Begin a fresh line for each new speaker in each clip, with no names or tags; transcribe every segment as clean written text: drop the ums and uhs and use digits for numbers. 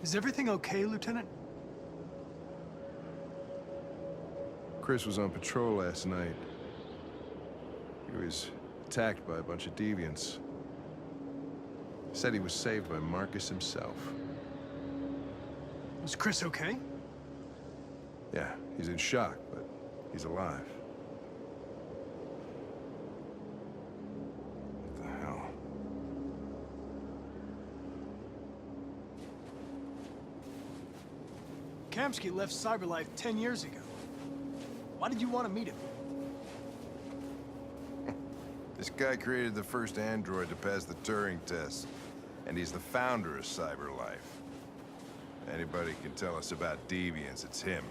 Is everything okay, Lieutenant?
Chris was on patrol last night. He was attacked by a bunch of deviants. Said he was saved by Marcus himself.
Was Chris okay?
Yeah, he's in shock, but he's alive. What the hell?
Kamsky left CyberLife 10 years ago. Why did you want to meet him?
This guy created the first android to pass the Turing test, and he's the founder of CyberLife. Anybody can tell us about deviants, it's him.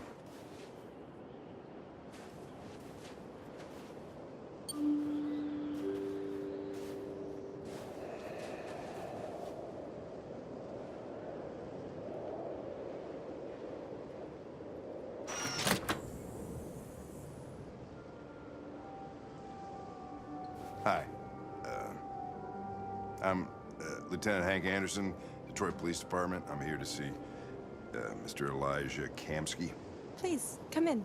Hi. I'm Lieutenant Hank Anderson, Detroit Police Department. I'm here to see Mr. Elijah Kamsky.
Please, come in.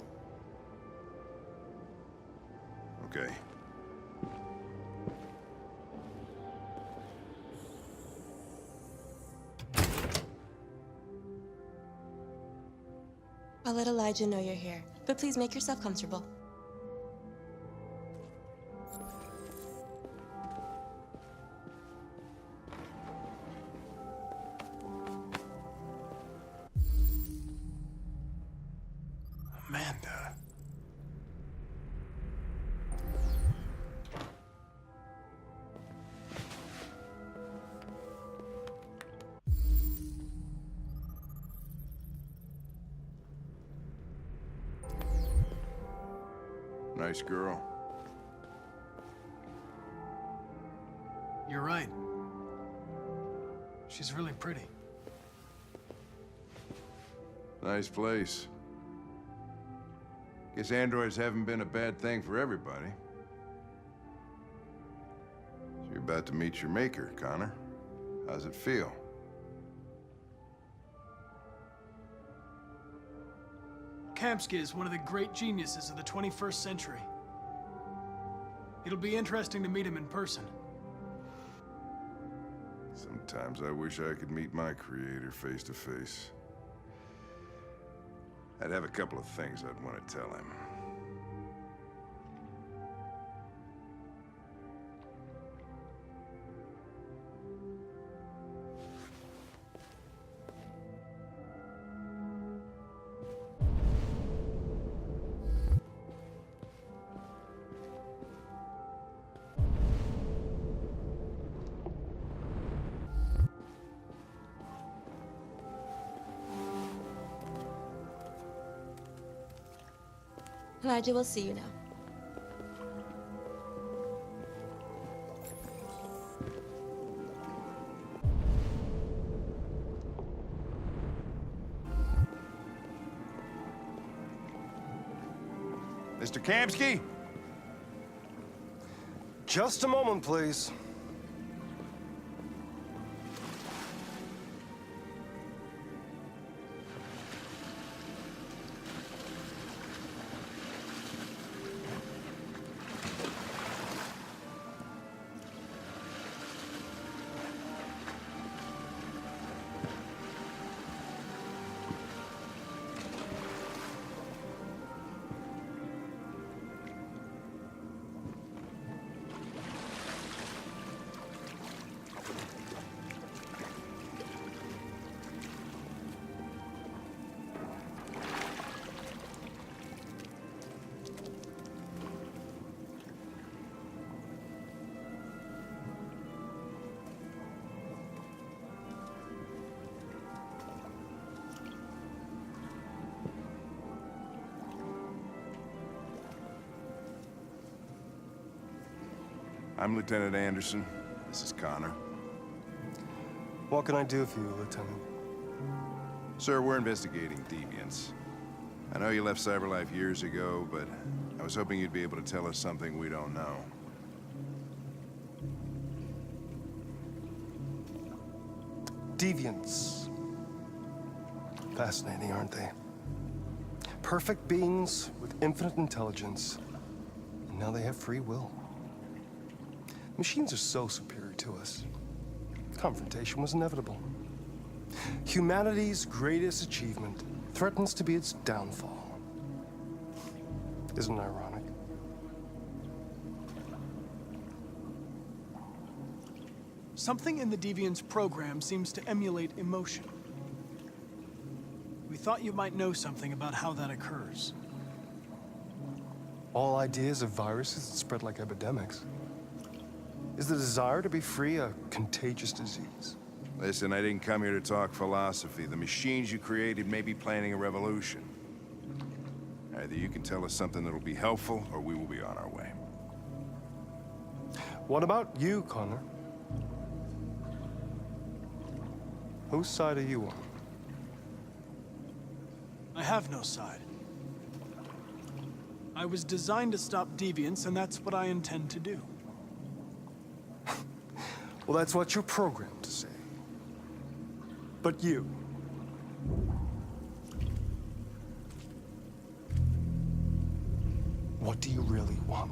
Okay.
I'll let Elijah know you're here, but please make yourself comfortable.
Amanda.
Nice girl.
You're right. She's really pretty.
Nice place. Guess androids haven't been a bad thing for everybody. So you're about to meet your maker, Connor. How's it feel?
Kamsky is one of the great geniuses of the 21st century. It'll be interesting to meet him in person.
Sometimes I wish I could meet my creator face to face. I'd have a couple of things I'd want to tell him.
Elijah will see you now.
Mr. Kamsky?
Just a moment, please.
I'm Lieutenant Anderson. This is Connor.
What can I do for you, Lieutenant?
Sir, we're investigating deviants. I know you left CyberLife years ago, but I was hoping you'd be able to tell us something we don't know.
Deviants. Fascinating, aren't they? Perfect beings with infinite intelligence. And now they have free will. Machines are so superior to us. Confrontation was inevitable. Humanity's greatest achievement threatens to be its downfall. Isn't it ironic?
Something in the Deviant's program seems to emulate emotion. We thought you might know something about how that occurs.
All ideas of viruses that spread like epidemics. Is the desire to be free a contagious disease?
Listen, I didn't come here to talk philosophy. The machines you created may be planning a revolution. Either you can tell us something that'll be helpful, or we will be on our way.
What about you, Connor? Whose side are you on?
I have no side. I was designed to stop deviants, and that's what I intend to do.
Well, that's what you're programmed to say. But you... what do you really want?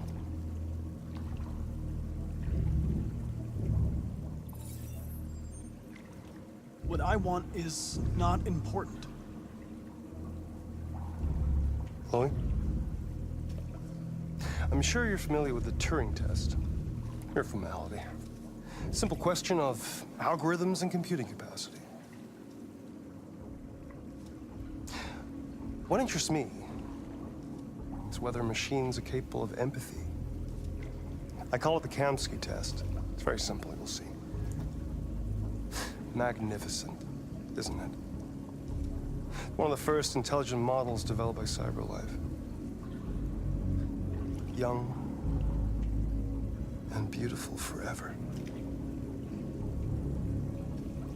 What I want is not important.
Chloe? I'm sure you're familiar with the Turing test. Mere formality. Simple question of algorithms and computing capacity. What interests me is whether machines are capable of empathy. I call it the Kamsky test. It's very simple, you'll see. Magnificent, isn't it? One of the first intelligent models developed by CyberLife. Young and beautiful forever.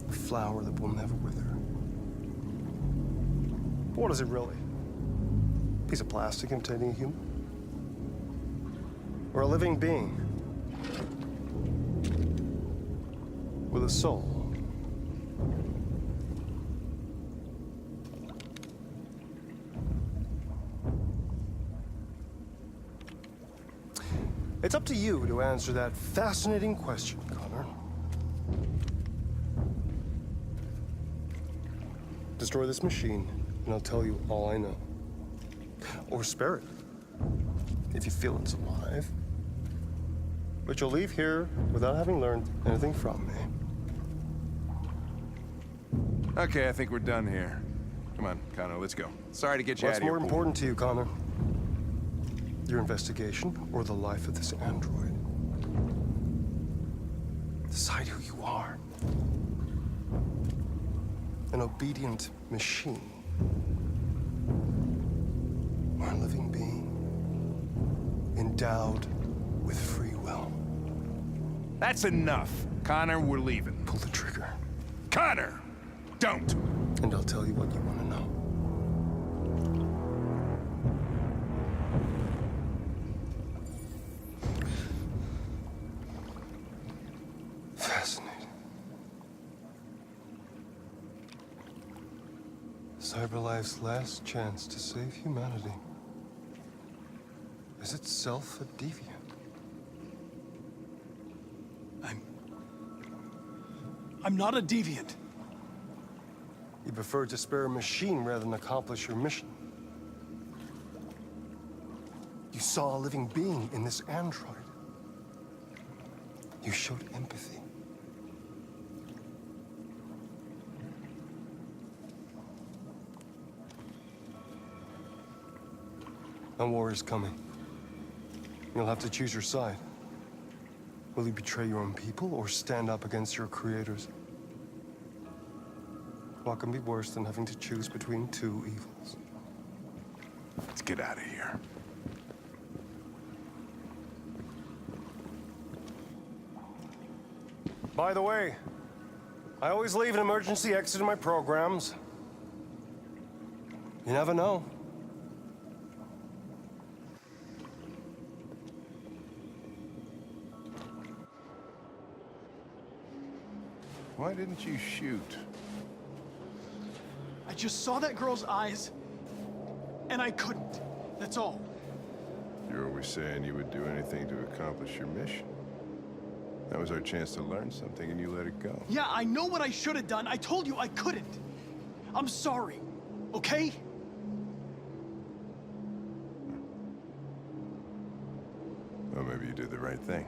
A flower that will never wither. But what is it really? A piece of plastic imitating a human? Or a living being? With a soul? It's up to you to answer that fascinating question, Connor. Destroy this machine, and I'll tell you all I know. Or spare it, if you feel it's alive. But you'll leave here without having learned anything from me.
Okay, I think we're done here. Come on, Connor, let's go. Sorry to get you
What's
out of here.
more important to you, Connor? Your investigation or the life of this android? Decide who you are. An obedient machine. Or a living being. Endowed with free will.
That's enough. Connor, we're leaving.
Pull the trigger.
Connor! Don't!
And I'll tell you what you want to know. Fascinating. CyberLife's last chance to save humanity is itself a deviant.
I'm not a deviant.
You prefer to spare a machine rather than accomplish your mission. You saw a living being in this android. You showed empathy. A war is coming. You'll have to choose your side. Will you betray your own people or stand up against your creators? What can be worse than having to choose between two evils?
Let's get out of here.
By the way, I always leave an emergency exit in my programs. You never know.
Why didn't you shoot?
I just saw that girl's eyes, and I couldn't. That's all.
You're always saying you would do anything to accomplish your mission. That was our chance to learn something, and you let it go.
Yeah, I know what I should have done. I told you I couldn't. I'm sorry, okay?
Well, maybe you did the right thing.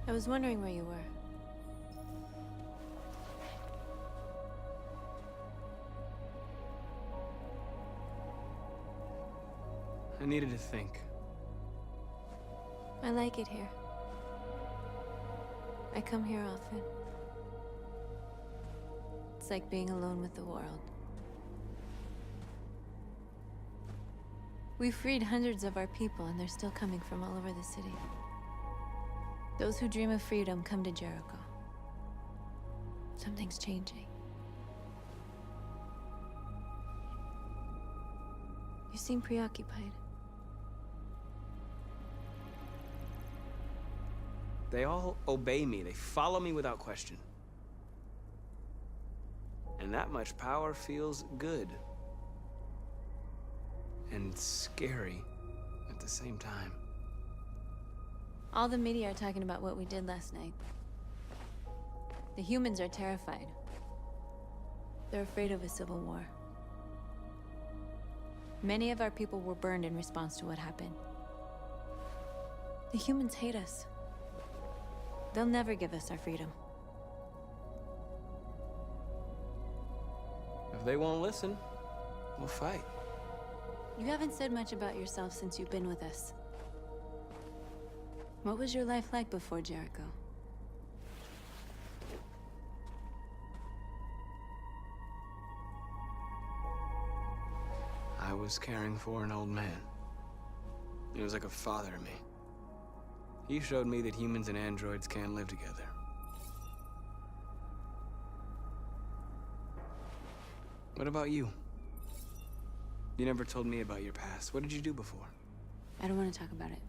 I was wondering where you were.
I needed to think.
I like it here. I come here often. It's like being alone with the world. We freed hundreds of our people, and they're still coming from all over the city. Those who dream of freedom come to Jericho. Something's changing. You seem preoccupied.
They all obey me. They follow me without question. And that much power feels good. And scary at the same time.
All the media are talking about what we did last night. The humans are terrified. They're afraid of a civil war. Many of our people were burned in response to what happened. The humans hate us. They'll never give us our freedom.
If they won't listen, we'll fight.
You haven't said much about yourself since you've been with us. What was your life like before Jericho?
I was caring for an old man. He was like a father to me. He showed me that humans and androids can live together. What about you? You never told me about your past. What did you do before?
I don't want to talk about it.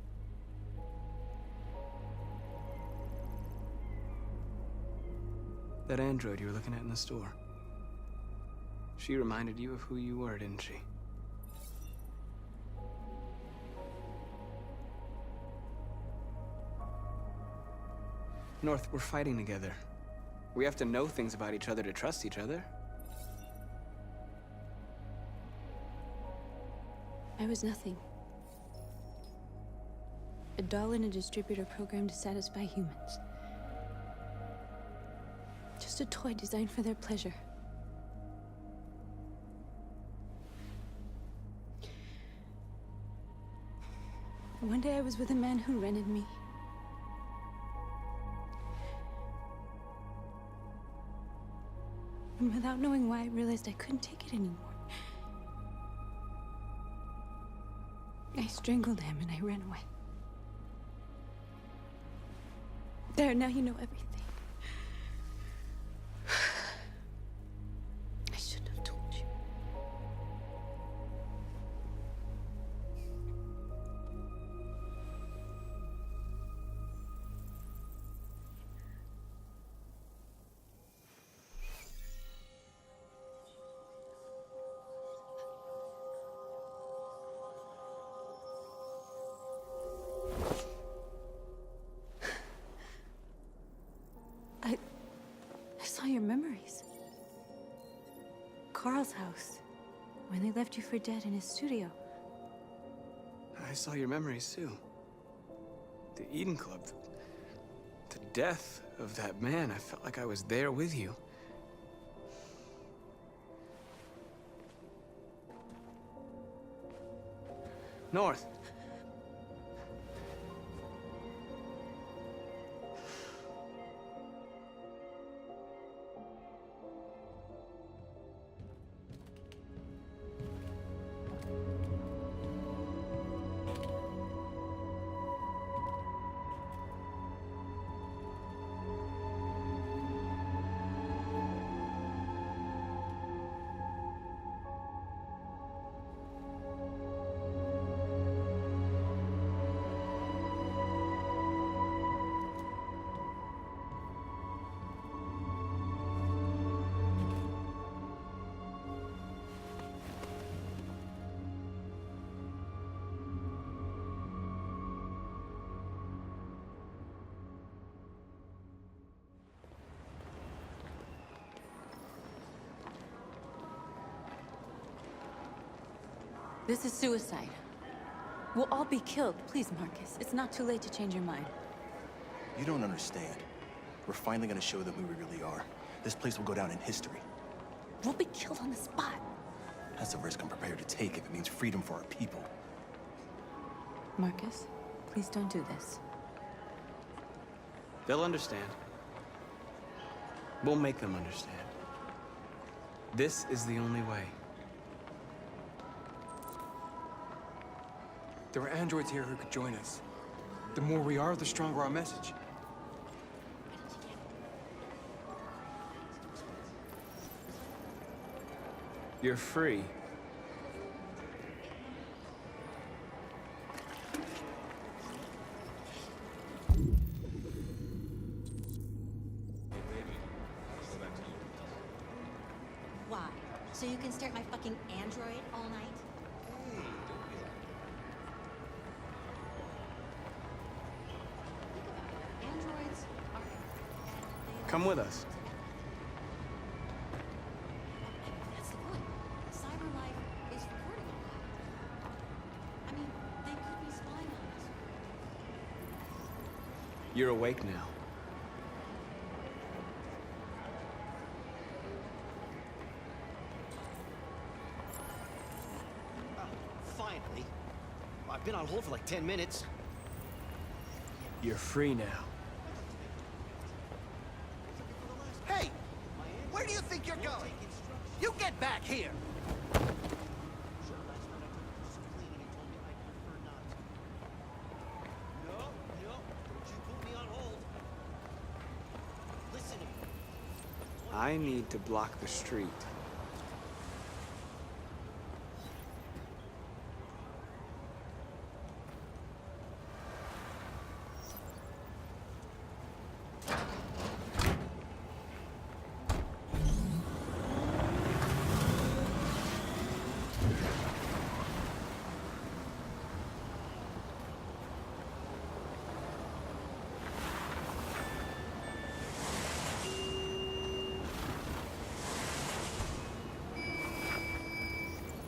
That android you were looking at in the store. She reminded you of who you were, didn't she? North, we're fighting together. We have to know things about each other to trust each other.
I was nothing. A doll in a distributor program to satisfy humans. Just a toy designed for their pleasure. One day I was with a man who rented me. And without knowing why, I realized I couldn't take it anymore. I strangled him and I ran away. There, now you know everything. I shouldn't have told you. I saw your memories. Carl's house, when they left you for dead in his studio.
I saw your memories too. The Eden Club. The death of that man. I felt like I was there with you. North.
This is suicide. We'll all be killed. Please, Marcus. It's not too late to change your mind.
You don't understand. We're finally gonna show them who we really are. This place will go down in history.
We'll be killed on the spot.
That's a risk I'm prepared to take if it means freedom for our people.
Marcus, please don't do this.
They'll understand. We'll make them understand. This is the only way.
There are androids here who could join us. The more we are, the stronger our message.
You're free.
Why? So you can stare at my fucking android all night? Androids are...
Come with us.
That's the point. Cyber life is recording all that. I mean, they could be spying on us.
You're awake now.
Finally. I've been on hold for like 10 minutes.
You're free now.
Hey! Where do you think you're going? You get back here! No, don't you put me on hold. Listen to me.
I need to block the street.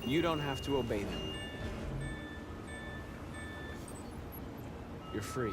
You don't have to obey them. You're free.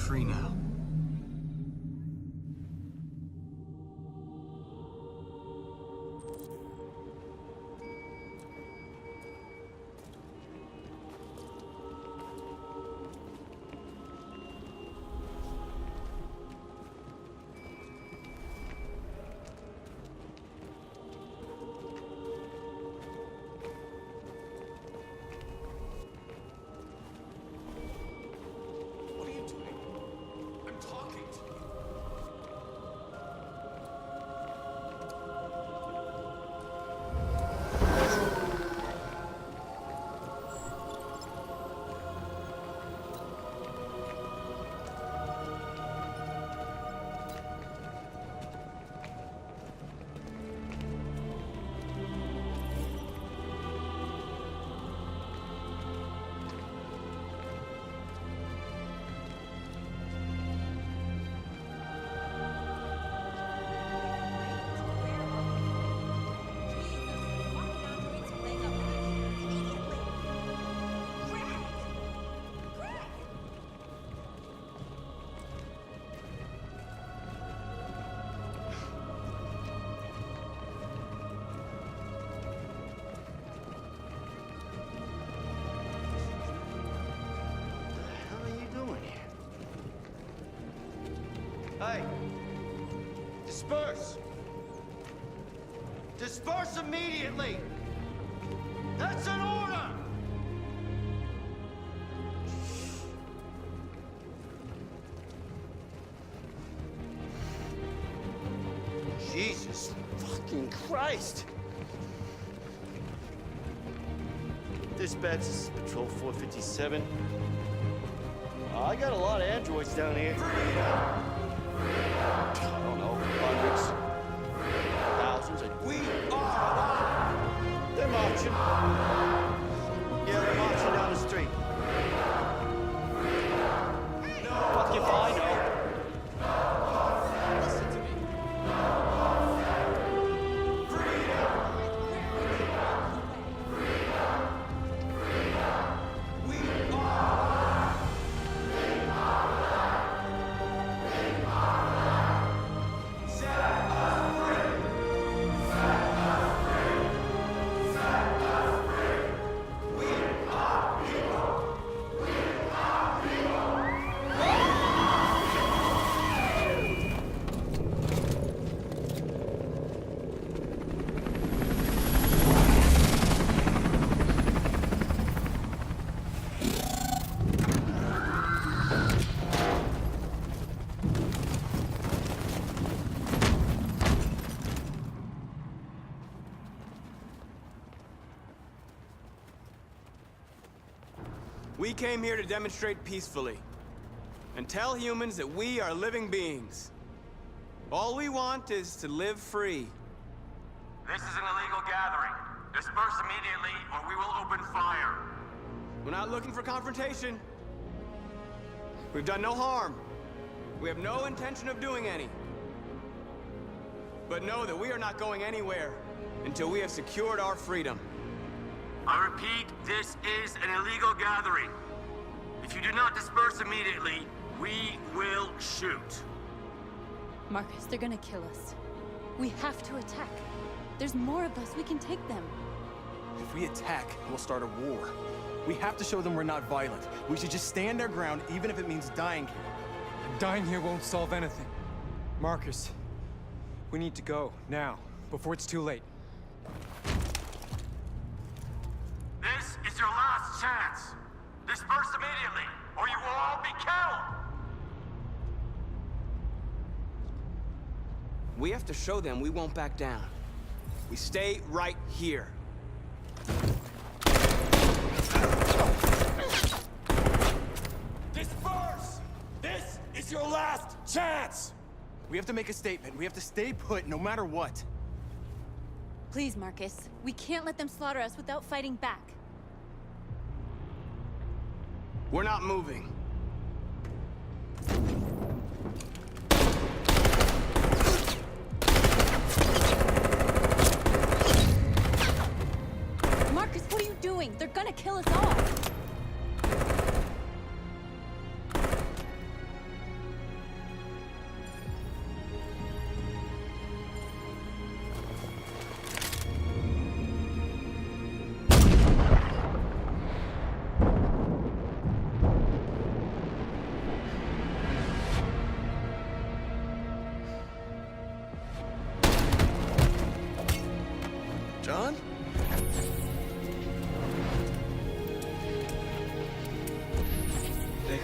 free now.
What are you doing? I'm talking to you.
Hey! Disperse! Disperse immediately! That's an order! Jesus fucking Christ! Dispatch, this is Patrol 457. I got a lot of androids down here. I don't know, hundreds, thousands. We are. They're marching. Yeah, they're marching down the street. Fuck if I know. Listen to me.
We came here to demonstrate peacefully and tell humans that we are living beings. All we want is to live free.
This is an illegal gathering. Disperse immediately or we will open fire.
We're not looking for confrontation. We've done no harm. We have no intention of doing any. But know that we are not going anywhere until we have secured our freedom.
I repeat, this is an illegal gathering. If you do not disperse immediately, we will shoot.
Marcus, they're gonna kill us. We have to attack. There's more of us. We can take them.
If we attack, we'll start a war. We have to show them we're not violent. We should just stand our ground, even if it means dying here.
Dying here won't solve anything. Marcus, we need to go, now, before it's too late.
This is your last chance. Disperse immediately, or you will all be killed.
We have to show them we won't back down. We stay right here.
Disperse! This is your last chance! We have to make a statement. We have to stay put no matter what.
Please, Marcus. We can't let them slaughter us without fighting back.
We're not moving.
Marcus, what are you doing? They're gonna kill us all.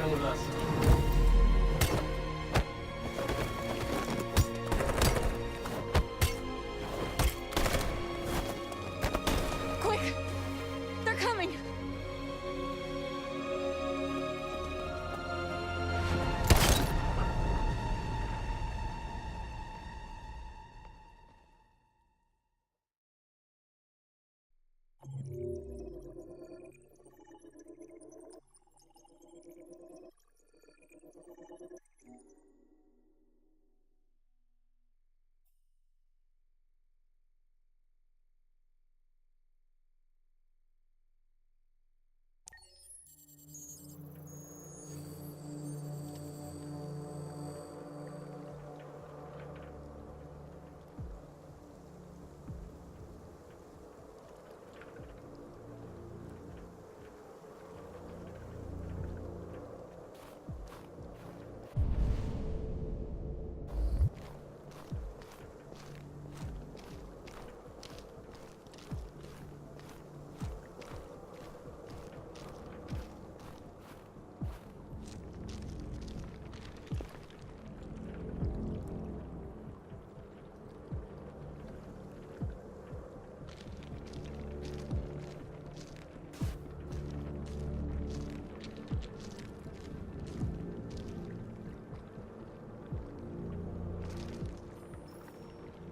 come with us.
Quick! They're coming!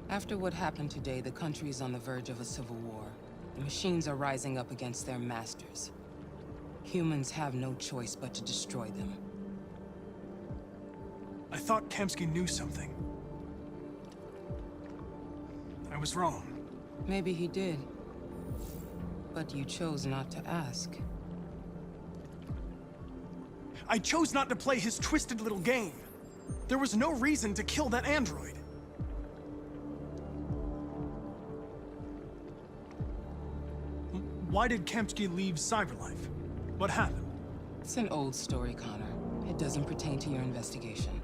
After what happened today, the country is on the verge of a civil war. The machines are rising up against their masters. Humans have no choice but to destroy them.
I thought Kamsky knew something. I was wrong.
Maybe he did. But you chose not to ask.
I chose not to play his twisted little game. There was no reason to kill that android. Why did Kamsky leave Cyberlife? What happened?
It's an old story, Connor. It doesn't pertain to your investigation.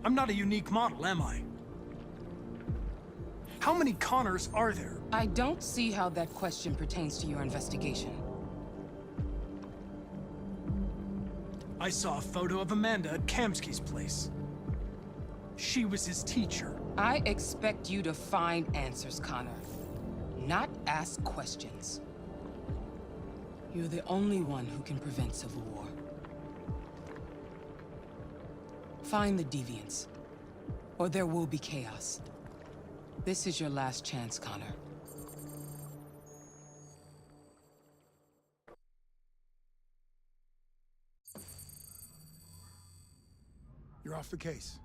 I'm not a unique model, am I? How many Connors are there?
I don't see how that question pertains to your investigation.
I saw a photo of Amanda at Kamsky's place. She was his teacher.
I expect you to find answers, Connor. Not ask questions. You're the only one who can prevent civil war. Find the deviants, or there will be chaos. This is your last chance, Connor.
You're off the case.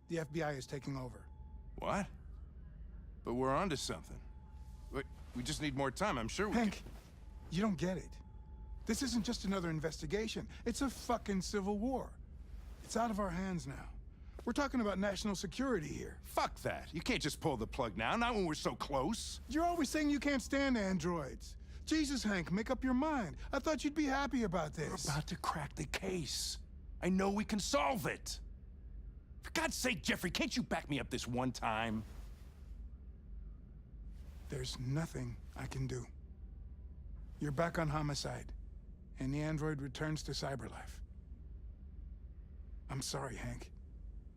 The FBI is taking over.
What? But we're onto something. We just need more time, I'm sure we
Hank, you don't get it. This isn't just another investigation. It's a fucking civil war. It's out of our hands now. We're talking about national security here.
Fuck that. You can't just pull the plug now, not when we're so close.
You're always saying you can't stand androids. Jesus, Hank, make up your mind. I thought you'd be happy about this.
We're about to crack the case. I know we can solve it. For God's sake, Jeffrey, can't you back me up this one time?
There's nothing I can do. You're back on homicide, and the android returns to Cyberlife. I'm sorry, Hank,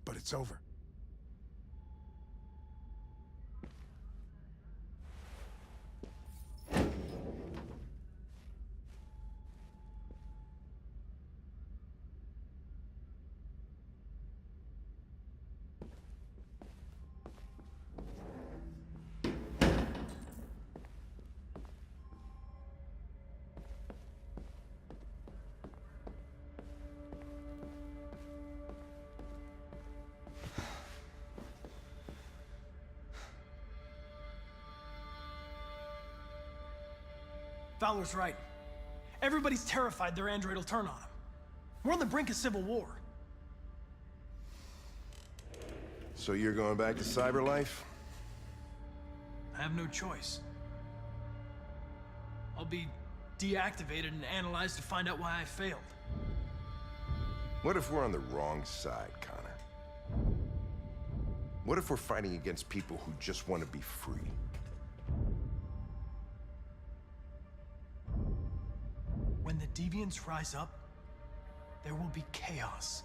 but it's over.
Fowler's right. Everybody's terrified their android will turn on them. We're on the brink of civil war.
So you're going back to Cyberlife?
I have no choice. I'll be deactivated and analyzed to find out why I failed.
What if we're on the wrong side, Connor? What if we're fighting against people who just want to be free?
When When the deviants rise up, there will be chaos.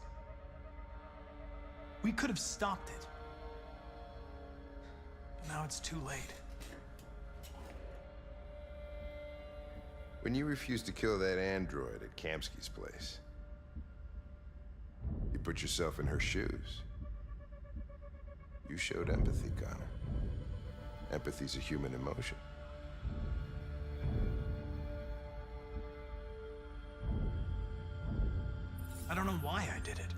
We could have stopped it. But now it's too late.
When you refused to kill that android at Kamsky's place, you put yourself in her shoes. You showed empathy, Connor. Empathy's a human emotion.
I don't know why I did it.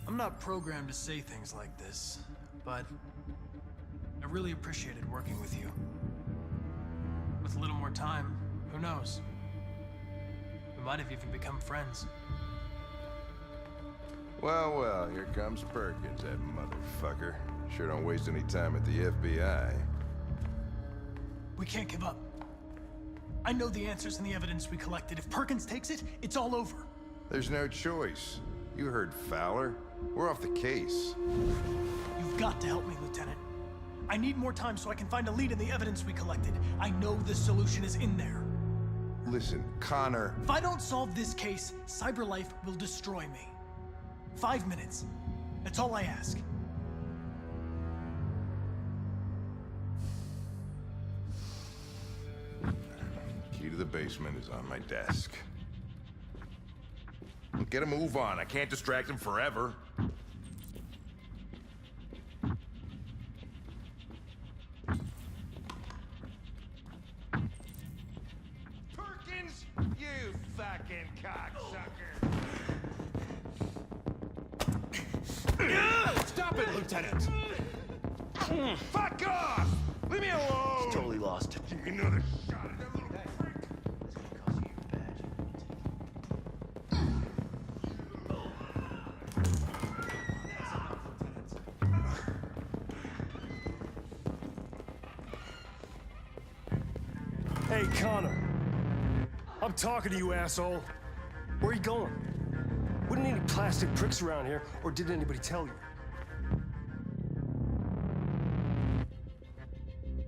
I'm not programmed to say things like this, but I really appreciated working with you. With a little more time, who knows? We might have even become friends.
Well, well, here comes Perkins, that motherfucker. Sure don't waste any time at the FBI.
We can't give up. I know the answers and the evidence we collected. If Perkins takes it, it's all over.
There's no choice. You heard Fowler. We're off the case.
You've got to help me, Lieutenant. I need more time so I can find a lead in the evidence we collected. I know the solution is in there.
Listen, Connor.
If I don't solve this case, CyberLife will destroy me. 5 minutes. That's all I ask.
Key to the basement is on my desk. Get a move on. I can't distract him forever. Perkins! You fucking cocksucker!
Stop it, Lieutenant!
Fuck off! Leave me alone!
He's totally lost.
Give me another shot at that little prick.
Hey, Connor. I'm talking to you, asshole. Where are you going? Wouldn't any plastic pricks around here, or did anybody tell you?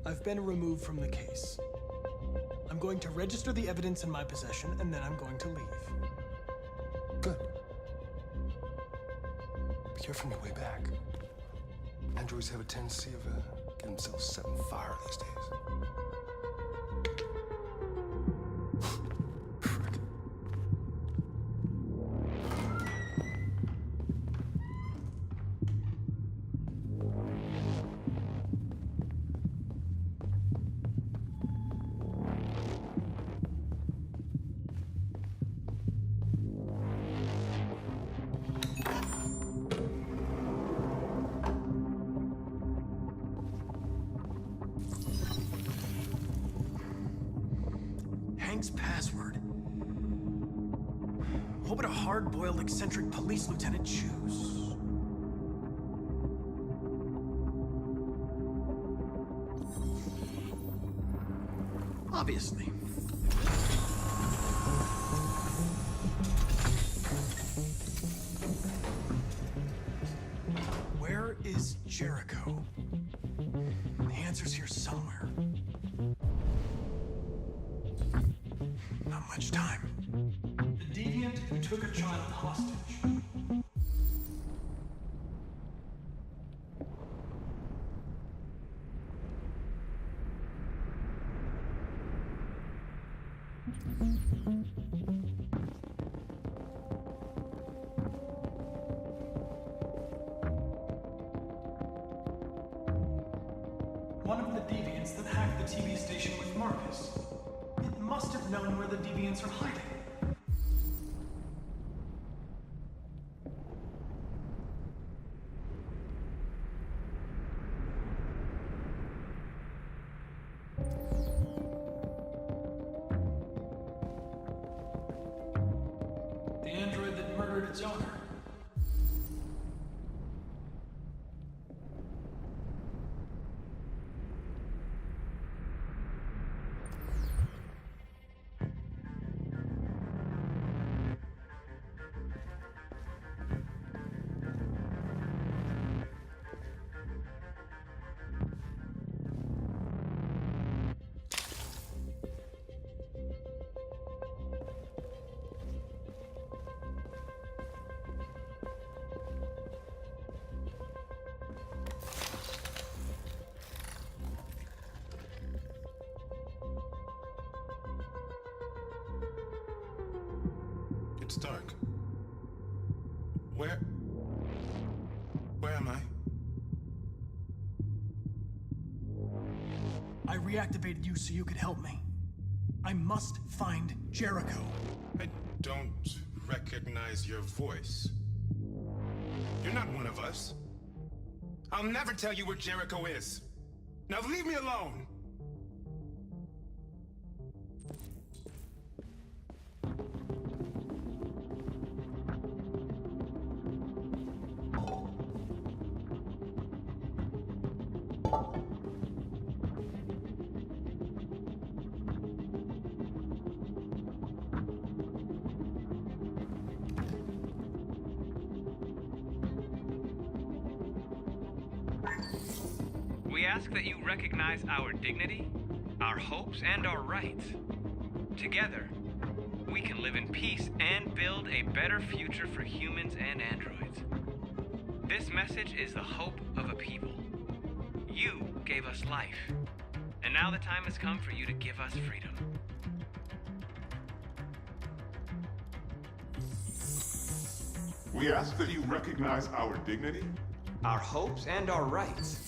I've been removed from the case. I'm going to register the evidence in my possession, and then I'm going to leave.
Good. Be careful on your way back. Androids have a tendency of getting themselves set on fire these days.
Hank's password. What would a hard-boiled, eccentric police lieutenant choose? Obviously. Where is Jericho? The answer's here somewhere. Not much time. The deviant who took a child hostage. One of the deviants that hacked the TV station with Marcus. It must have known where the deviants are hiding. The android that murdered its owner.
It's dark. Where am I?
I reactivated you so you could help me. I must find Jericho.
I don't recognize your voice. You're not one of us. I'll never tell you where Jericho is. Now leave me alone!
We ask that you recognize our dignity, our hopes, and our rights. Together, we can live in peace and build a better future for humans and androids. This message is the hope of a people. You gave us life, and now the time has come for you to give us freedom.
We ask that you recognize our dignity,
our hopes, and our rights.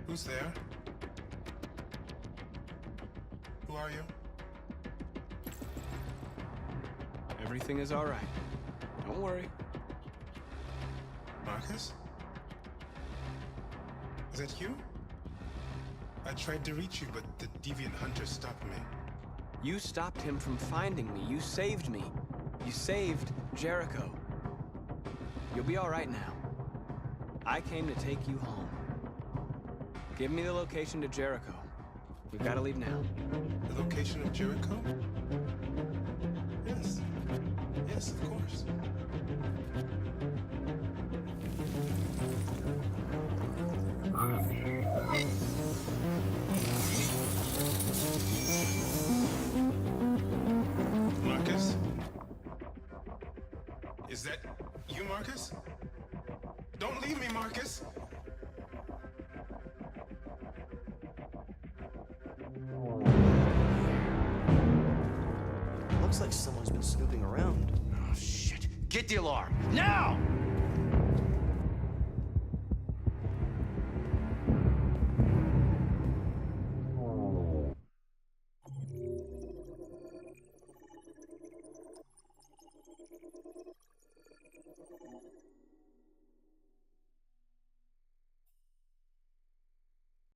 Who's there? Who are you?
Everything is all right. Don't worry.
Marcus? Is that you? I tried to reach you, but the deviant hunter stopped me.
You stopped him from finding me. You saved me. You saved Jericho. You'll be all right now. I came to take you home. Give me the location to Jericho. We've got to leave now.
The location of Jericho? Yes. Yes, of course. Marcus? Is that you, Marcus? Don't leave me, Marcus!
Looks like someone's been snooping around.
Oh, shit. Get the alarm. Now!